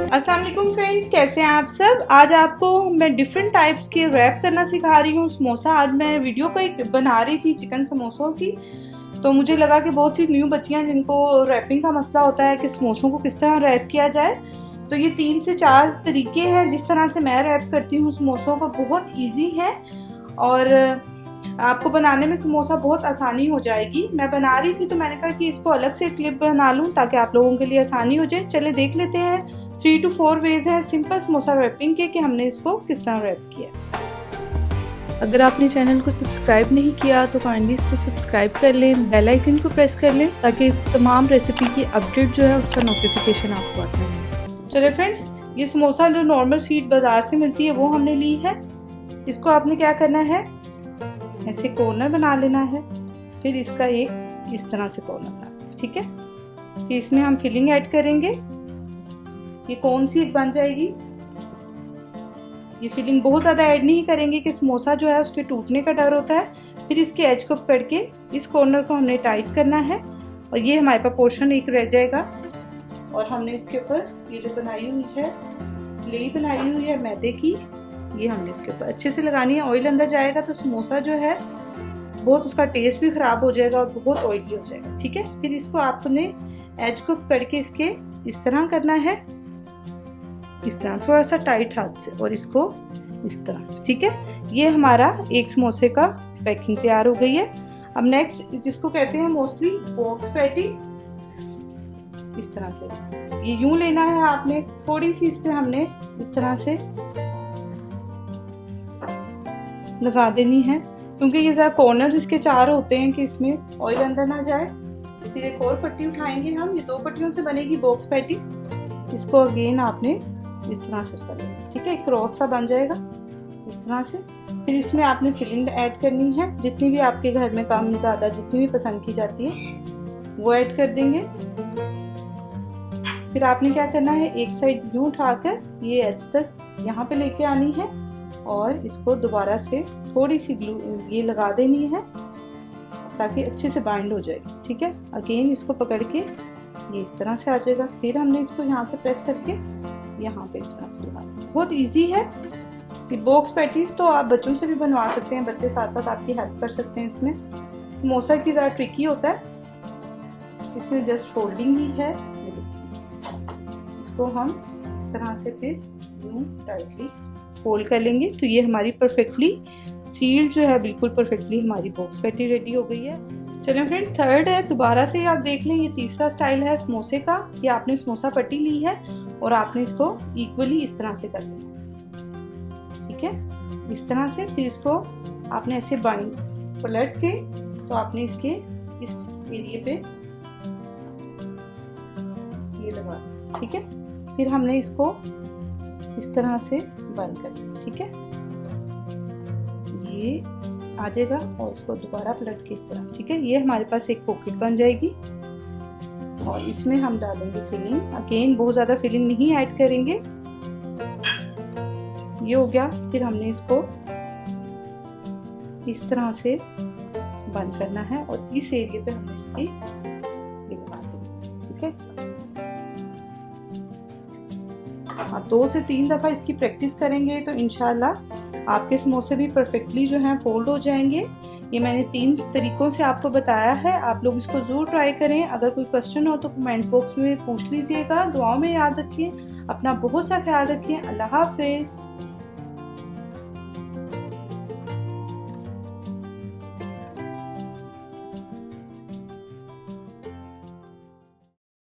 अस्सलाम वालेकुम फ्रेंड्स, कैसे हैं आप सब। आज आपको मैं डिफरेंट टाइप्स के रैप करना सिखा रही हूँ। समोसा आज मैं वीडियो को एक बना रही थी चिकन समोसों की, तो मुझे लगा कि बहुत सी न्यू बच्चियाँ जिनको रैपिंग का मसला होता है कि समोसों को किस तरह रैप किया जाए, तो ये 3 से 4 तरीके हैं जिस तरह से मैं रैप करती हूँ समोसों को। बहुत ईजी है और आपको बनाने में समोसा बहुत आसानी हो जाएगी। मैं बना रही थी तो मैंने कहा कि इसको अलग से क्लिप बना लूं ताकि आप लोगों के लिए आसानी हो जाए। चले देख लेते हैं। 3 to 4 वेज हैं सिंपल समोसा रैपिंग के कि हमने इसको किस तरह रैप किया। अगर आपने चैनल को सब्सक्राइब नहीं किया तो काइंडली इसको सब्सक्राइब कर लें, बेल आइकन को प्रेस कर लें ताकि तमाम रेसिपी की अपडेट जो है उसका नोटिफिकेशन आपको आता है। चले फ्रेंड्स, ये समोसा जो नॉर्मल स्वीट बाजार से मिलती है वो हमने ली है। इसको आपने क्या करना है, ऐसे कॉर्नर बना लेना है, फिर इसका एक इस तरह से कॉर्नर बनाना, ठीक है। फिर इसमें हम फिलिंग ऐड करेंगे। ये कौन सी बन जाएगी, ये फिलिंग बहुत ज़्यादा ऐड नहीं करेंगे कि समोसा जो है उसके टूटने का डर होता है। फिर इसके एज को पकड़ के इस कॉर्नर को हमने टाइट करना है और ये हमारे पास पोर्शन एक रह जाएगा। और हमने इसके ऊपर ये जो बनाई हुई है, लेई बनाई हुई है मैदे की, ये हमने इसके ऊपर अच्छे से लगानी है। ऑयल अंदर जाएगा तो समोसा जो है बहुत उसका टेस्ट भी खराब हो जाएगा और बहुत ऑयली हो जाएगा, ठीक है। फिर इसको आपने एज को पकड़ के इसके इस तरह करना है, इस तरह थोड़ा सा टाइट हाथ से, और इसको इस तरह, ठीक है। ये हमारा एक समोसे का पैकिंग तैयार हो गई है। अब नेक्स्ट जिसको कहते हैं मोस्टली बॉक्स पैटी, इस तरह से ये यूं लेना है आपने। थोड़ी सी इस पे हमने इस तरह से लगा देनी है क्योंकि ये ज़रा कॉर्नर्स इसके 4 होते हैं कि इसमें ऑयल अंदर ना जाए। फिर एक और पट्टी उठाएंगे हम, ये 2 पट्टियों से बनेगी बॉक्स पैटी। इसको अगेन आपने इस तरह से कर लेना, ठीक है। एक क्रॉस सा बन जाएगा इस तरह से। फिर इसमें आपने फिलिंग ऐड करनी है, जितनी भी आपके घर में कम ज़्यादा जितनी भी पसंद की जाती है वो ऐड कर देंगे। फिर आपने क्या करना है, एक साइड यूं उठाकर ये एज तक यहाँ पे लेके आनी है और इसको दोबारा से थोड़ी सी ग्लू ये लगा देनी है ताकि अच्छे से बाइंड हो जाएगी, ठीक है। अगेन इसको पकड़ के ये इस तरह से आ जाएगा। फिर हमने इसको यहाँ से प्रेस करके यहाँ पे इस तरह से लगा। बहुत इजी है। ये बॉक्स पैटीज तो आप बच्चों से भी बनवा सकते हैं, बच्चे साथ साथ आपकी हेल्प कर सकते हैं इसमें। समोसा की ज़्यादा ट्रिकी होता है, इसमें जस्ट फोल्डिंग ही है। इसको हम इस तरह से फिर यूं टाइटली फोल्ड कर लेंगे तो ये हमारी परफेक्टली सील्ड जो है, बिल्कुल परफेक्टली हमारी बॉक्स पैटी रेडी हो गई है। चलिए फ्रेंड, थर्ड है, दोबारा से आप देख लें, ये तीसरा स्टाइल है समोसे का। ये आपने समोसा पट्टी ली है और आपने इसको इक्वली इस तरह से कर लेना, ठीक है, इस तरह से। फिर इसको आपने ऐसे बाइंड पलट के तो आपने इसके इस एरिए पे ये लगा, ठीक है। फिर हमने इसको इस तरह से बंद कर दिया, ठीक है। ये आ जाएगा और इसको दोबारा पलट के इस तरह, ठीक है। ये हमारे पास एक पॉकेट बन जाएगी और इसमें हम डालेंगे फिलिंग। अगेन बहुत ज़्यादा फिलिंग नहीं ऐड करेंगे। ये हो गया। फिर हमने इसको इस तरह से बंद करना है और इस एरिया पे हमने इसकी लगा देंगे, ठीक है। आप 2 से 3 दफ़ा इसकी प्रैक्टिस करेंगे तो इंशाल्लाह आपके समोसे भी परफेक्टली जो हैं फोल्ड हो जाएंगे। ये मैंने 3 तरीकों से आपको बताया है, आप लोग इसको ज़रूर ट्राई करें। अगर कोई क्वेश्चन हो तो कमेंट बॉक्स में पूछ लीजिएगा। दुआओं में याद रखिए, अपना बहुत सा ख्याल रखिए। अल्लाह हाफिज़।